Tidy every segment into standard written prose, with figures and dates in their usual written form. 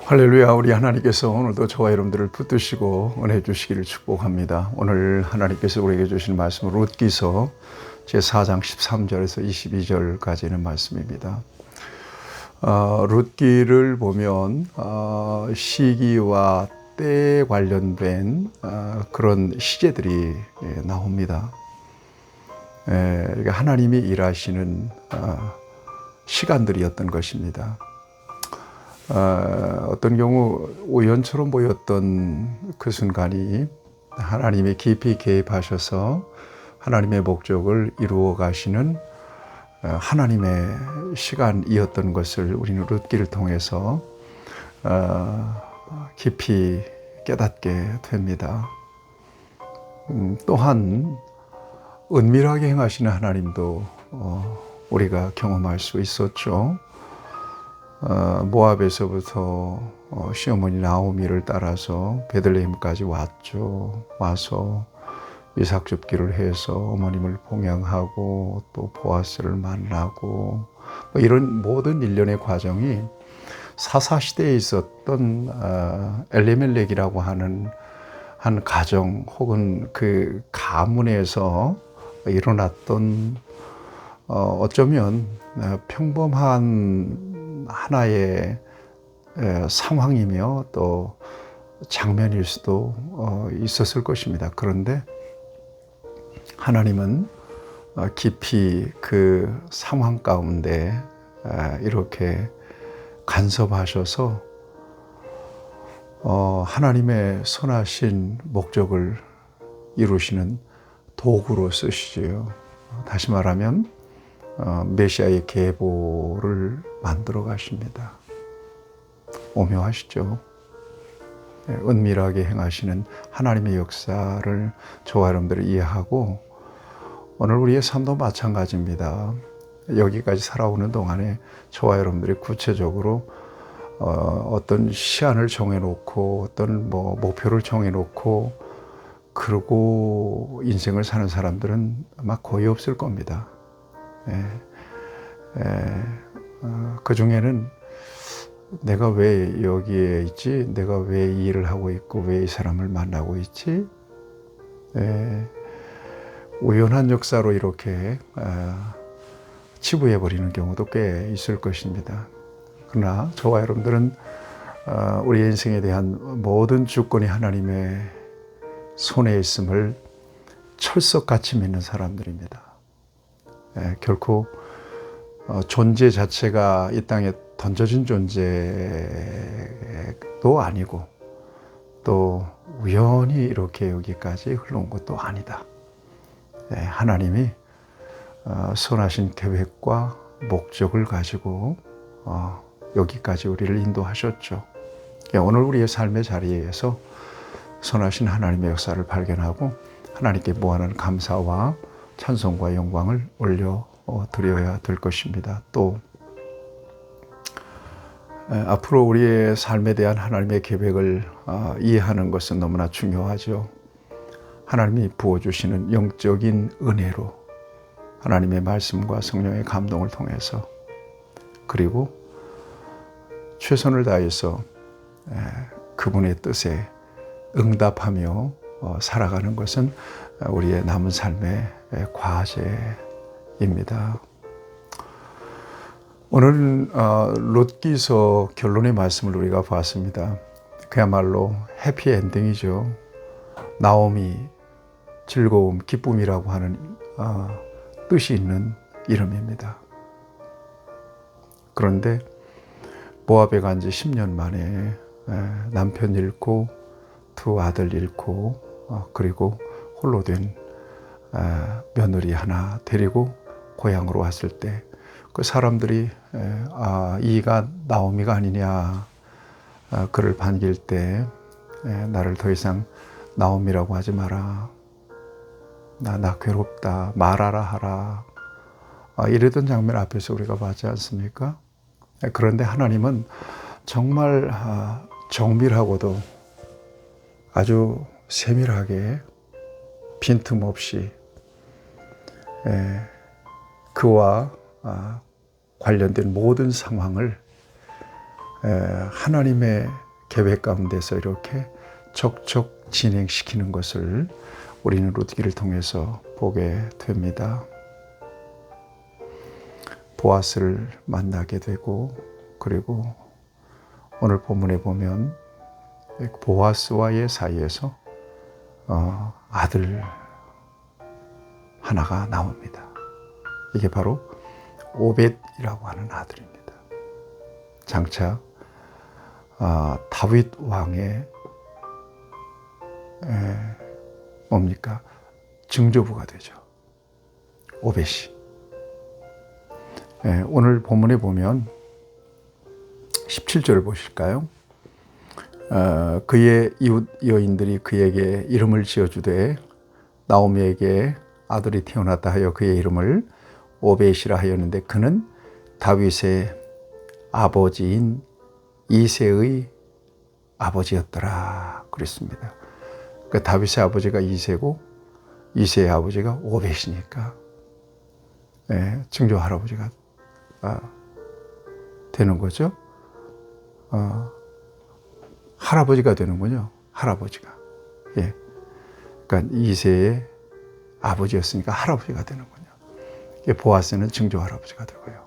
할렐루야. 우리 하나님께서 오늘도 저와 여러분들을 붙드시고 은혜 주시기를 축복합니다. 오늘 하나님께서 우리에게 주신 말씀은 룻기서 제4장 13절에서 22절까지는 말씀입니다. 룻기를 보면 시기와 때에 관련된 그런 시제들이 나옵니다. 하나님이 일하시는 시간들이었던 것입니다. 어떤 경우 우연처럼 보였던 그 순간이 하나님이 깊이 개입하셔서 하나님의 목적을 이루어 가시는 하나님의 시간이었던 것을 우리는 룻기를 통해서 깊이 깨닫게 됩니다. 또한 은밀하게 행하시는 하나님도 우리가 경험할 수 있었죠. 모압에서부터 시어머니 나오미를 따라서 베들레헴까지 왔죠. 와서 이삭 줍기를 해서 어머님을 봉양하고 또 보아스를 만나고 이런 모든 일련의 과정이 사사시대에 있었던 엘리멜렉이라고 하는 한 가정 혹은 그 가문에서 일어났던 어쩌면 평범한 하나의 상황이며 또 장면일 수도 있었을 것입니다. 그런데 하나님은 깊이 그 상황 가운데 이렇게 간섭하셔서 하나님의 선하신 목적을 이루시는 도구로 쓰시지요. 다시 말하면 메시아의 계보를 만들어 가십니다. 오묘하시죠? 은밀하게 행하시는 하나님의 역사를 저와 여러분들이 이해하고 오늘 우리의 삶도 마찬가지입니다. 여기까지 살아오는 동안에 저와 여러분들이 구체적으로 어떤 시한을 정해놓고 어떤 목표를 정해놓고 그러고 인생을 사는 사람들은 아마 거의 없을 겁니다. 그 중에는 내가 왜 여기에 있지? 내가 왜 이 일을 하고 있고 왜 이 사람을 만나고 있지? 우연한 역사로 이렇게 치부해버리는 경우도 꽤 있을 것입니다. 그러나 저와 여러분들은 우리 인생에 대한 모든 주권이 하나님의 손에 있음을 철석같이 믿는 사람들입니다. 결코 존재 자체가 이 땅에 던져진 존재도 아니고 또 우연히 이렇게 여기까지 흘러온 것도 아니다. 하나님이 선하신 계획과 목적을 가지고 여기까지 우리를 인도하셨죠. 오늘 우리의 삶의 자리에서 선하신 하나님의 역사를 발견하고 하나님께 무한한 감사와 찬송과 영광을 올려드려야 될 것입니다. 또 앞으로 우리의 삶에 대한 하나님의 계획을 이해하는 것은 너무나 중요하죠. 하나님이 부어주시는 영적인 은혜로 하나님의 말씀과 성령의 감동을 통해서 그리고 최선을 다해서 그분의 뜻에 응답하며 살아가는 것은 우리의 남은 삶의 과제입니다. 오늘 룻기서 결론의 말씀을 우리가 봤습니다. 그야말로 해피엔딩이죠. 나오미, 즐거움, 기쁨이라고 하는 뜻이 있는 이름입니다. 그런데 모압에 간 지 10년 만에 남편 잃고 두 아들 잃고 그리고 홀로 된 며느리 하나 데리고 고향으로 왔을 때 그 사람들이 이가 나오미가 아니냐 그를 반길 때 나를 더 이상 나오미라고 하지 마라. 나 괴롭다. 말하라 하라. 이랬던 장면 앞에서 우리가 봤지 않습니까? 그런데 하나님은 정말 정밀하고도 아주 세밀하게 빈틈없이 그와 관련된 모든 상황을 하나님의 계획 가운데서 이렇게 척척 진행시키는 것을 우리는 룻기를 통해서 보게 됩니다. 보아스를 만나게 되고, 그리고 오늘 본문에 보면 보아스와의 사이에서 아들 하나가 나옵니다. 이게 바로 오벳이라고 하는 아들입니다. 장차 다윗 왕의 뭡니까? 증조부가 되죠. 오벳이. 오늘 본문에 보면 17절을 보실까요? 그의 이웃 여인들이 그에게 이름을 지어주되 나오미에게 아들이 태어났다 하여 그의 이름을 오벳이라 하였는데 그는 다윗의 아버지인 이새의 아버지였더라 그랬습니다. 그러니까 다윗의 아버지가 이새고 이새의 아버지가 오벳이니까 증조 할아버지가 되는 거죠. 할아버지가 되는군요. 할아버지가. 그러니까 이새의 아버지였으니까 할아버지가 되는군요. 보아스는 증조 할아버지가 되고요.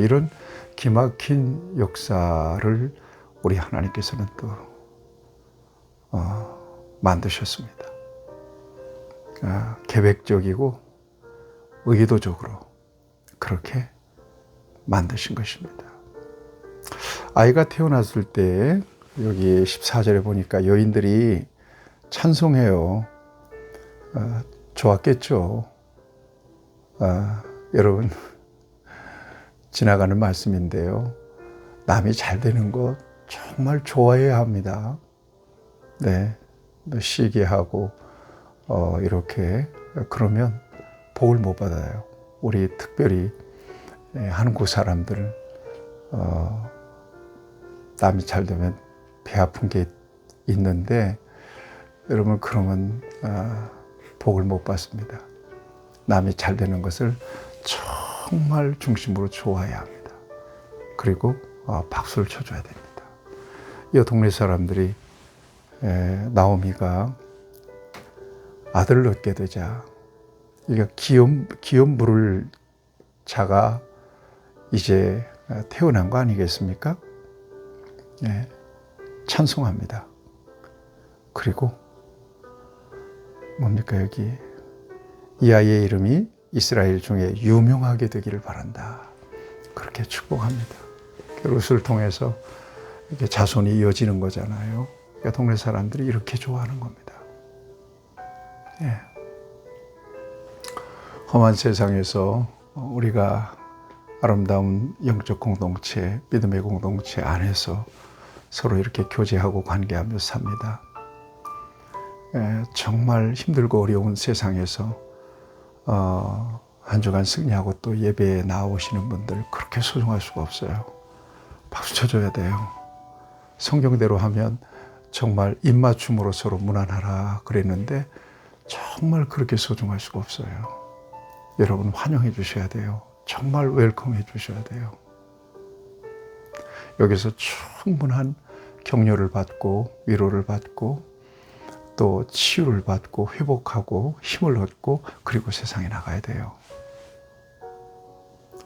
이런 기막힌 역사를 우리 하나님께서는 또 만드셨습니다. 계획적이고 의도적으로 그렇게 만드신 것입니다. 아이가 태어났을 때 여기 14절에 보니까 여인들이 찬송해요. 좋았겠죠. 여러분 지나가는 말씀인데요. 남이 잘 되는 것 정말 좋아해야 합니다. 시기하고 이렇게 그러면 복을 못 받아요. 우리 특별히 한국 사람들 남이 잘 되면 배 아픈 게 있는데 여러분 그러면 복을 못 받습니다. 남이 잘 되는 것을 정말 중심으로 좋아해야 합니다. 그리고 박수를 쳐줘야 됩니다. 이 동네 사람들이 나오미가 아들을 얻게 되자 이게 기업 부를 자가 이제 태어난 거 아니겠습니까? 찬송합니다. 그리고 뭡니까 여기 이 아이의 이름이 이스라엘 중에 유명하게 되기를 바란다. 그렇게 축복합니다. 룻을 통해서 이렇게 자손이 이어지는 거잖아요. 그러니까 동네 사람들이 이렇게 좋아하는 겁니다. 험한 세상에서 우리가 아름다운 영적 공동체, 믿음의 공동체 안에서 서로 이렇게 교제하고 관계하며 삽니다. 정말 힘들고 어려운 세상에서 한 주간 승리하고 또 예배에 나오시는 분들 그렇게 소중할 수가 없어요. 박수 쳐줘야 돼요. 성경대로 하면 정말 입맞춤으로 서로 무난하라 그랬는데 정말 그렇게 소중할 수가 없어요. 여러분 환영해 주셔야 돼요. 정말 웰컴해 주셔야 돼요. 여기서 충분한 격려를 받고 위로를 받고 또 치유를 받고 회복하고 힘을 얻고 그리고 세상에 나가야 돼요.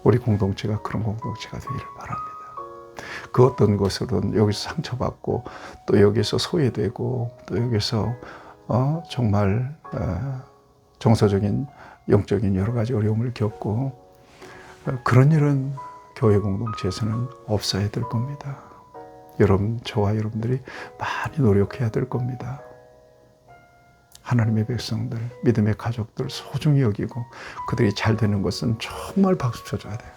우리 공동체가 그런 공동체가 되기를 바랍니다. 그 어떤 것으로든 여기서 상처받고 또 여기서 소외되고 또 여기서 정말 정서적인 영적인 여러 가지 어려움을 겪고 그런 일은 교회 공동체에서는 없어야 될 겁니다. 여러분, 저와 여러분들이 많이 노력해야 될 겁니다. 하나님의 백성들, 믿음의 가족들 소중히 여기고 그들이 잘 되는 것은 정말 박수 쳐줘야 돼요.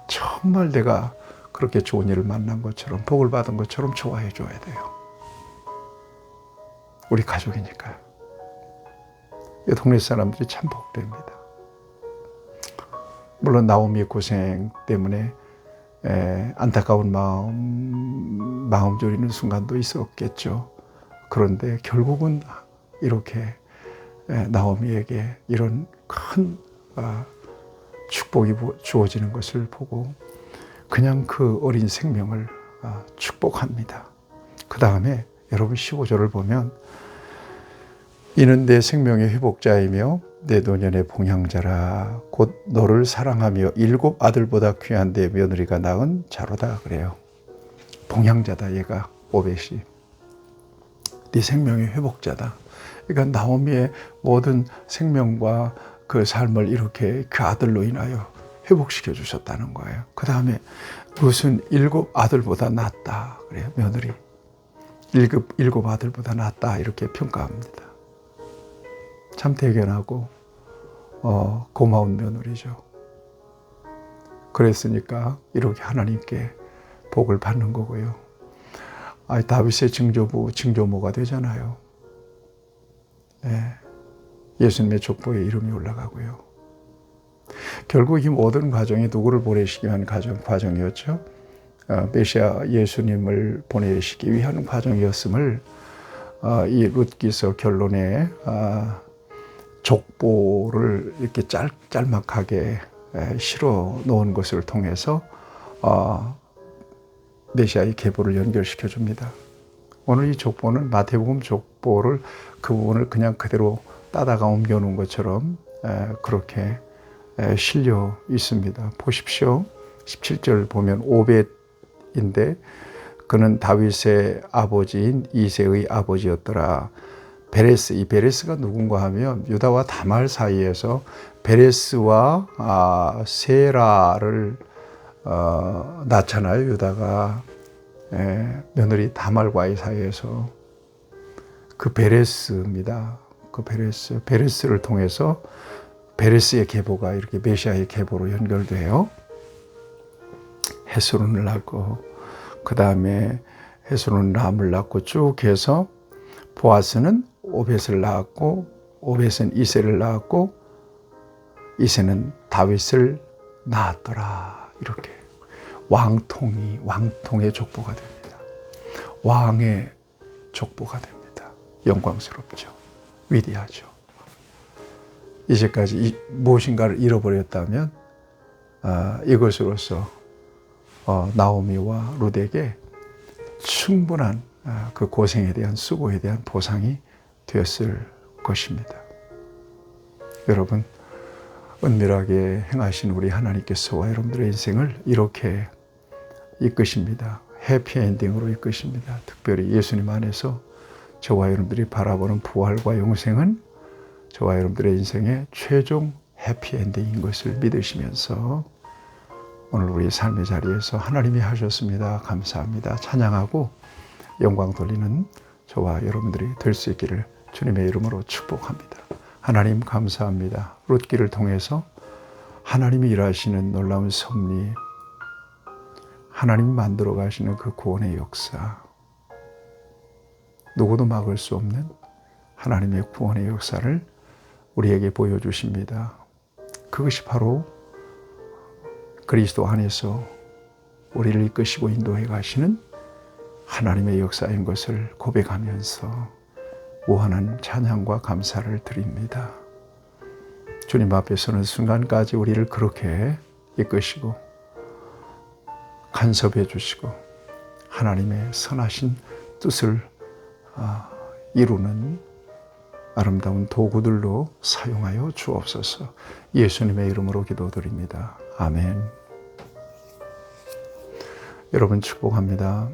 정말 내가 그렇게 좋은 일을 만난 것처럼 복을 받은 것처럼 좋아해 줘야 돼요. 우리 가족이니까요. 이 동네 사람들이 참 복됩니다. 물론 나오미의 고생 때문에 안타까운 마음 졸이는 순간도 있었겠죠. 그런데 결국은 이렇게 나오미에게 이런 큰 축복이 주어지는 것을 보고 그냥 그 어린 생명을 축복합니다. 그 다음에 여러분 15절을 보면 이는 내 생명의 회복자이며 내 노년의 봉양자라 곧 너를 사랑하며 7 아들보다 귀한 내 며느리가 낳은 자로다 그래요. 봉양자다 얘가 오벳이. 네 생명의 회복자다. 그러니까 나오미의 모든 생명과 그 삶을 이렇게 그 아들로 인하여 회복시켜 주셨다는 거예요. 그 다음에 무슨 7 아들보다 낫다 그래요. 며느리 7 아들보다 낫다 이렇게 평가합니다. 참 대견하고 고마운 며느리죠. 그랬으니까 이렇게 하나님께 복을 받는 거고요. 다윗의 증조부, 증조모가 되잖아요. 네. 예수님의 족보에 이름이 올라가고요. 결국 이 모든 과정이 누구를 보내시기 위한 과정이었죠? 메시아 예수님을 보내시기 위한 과정이었음을 이 룻기서 결론에 족보를 이렇게 짤막하게 실어 놓은 것을 통해서 메시아의 계보를 연결시켜 줍니다. 오늘 이 족보는 마태복음 족보를 그 부분을 그냥 그대로 따다가 옮겨 놓은 것처럼 그렇게 실려 있습니다. 보십시오. 17절 보면 오벳인데 그는 다윗의 아버지인 이새의 아버지였더라. 베레스, 이 베레스가 누군가 하면 유다와 다말 사이에서 베레스와 세라를 낳잖아요. 유다가 며느리 다말과의 사이에서 그 베레스입니다. 그 베레스를 통해서 베레스의 계보가 이렇게 메시아의 계보로 연결돼요. 헤스론을 낳고 그 다음에 헤스론은 람을 낳고 쭉 해서 보아스는 오벳을 낳았고 오벳은 이새를 낳았고 이새는 다윗을 낳았더라. 이렇게 왕통의 족보가 됩니다. 왕의 족보가 됩니다. 영광스럽죠. 위대하죠. 이제까지 무엇인가를 잃어버렸다면 이것으로서 나오미와 룻에게 충분한 그 고생에 대한 수고에 대한 보상이 되었을 것입니다. 여러분, 은밀하게 행하신 우리 하나님께서와 여러분들의 인생을 이렇게 이끄십니다. 해피엔딩으로 이끄십니다. 특별히 예수님 안에서 저와 여러분들이 바라보는 부활과 영생은 저와 여러분들의 인생의 최종 해피엔딩인 것을 믿으시면서 오늘 우리 삶의 자리에서 하나님이 하셨습니다. 감사합니다. 찬양하고 영광 돌리는 저와 여러분들이 될 수 있기를 주님의 이름으로 축복합니다. 하나님 감사합니다. 룻기를 통해서 하나님이 일하시는 놀라운 섭리, 하나님이 만들어 가시는 그 구원의 역사, 누구도 막을 수 없는 하나님의 구원의 역사를 우리에게 보여주십니다. 그것이 바로 그리스도 안에서 우리를 이끄시고 인도해 가시는 하나님의 역사인 것을 고백하면서 무한한 찬양과 감사를 드립니다. 주님 앞에서는 순간까지 우리를 그렇게 이끄시고 간섭해 주시고 하나님의 선하신 뜻을 이루는 아름다운 도구들로 사용하여 주옵소서. 예수님의 이름으로 기도드립니다. 아멘. 여러분 축복합니다.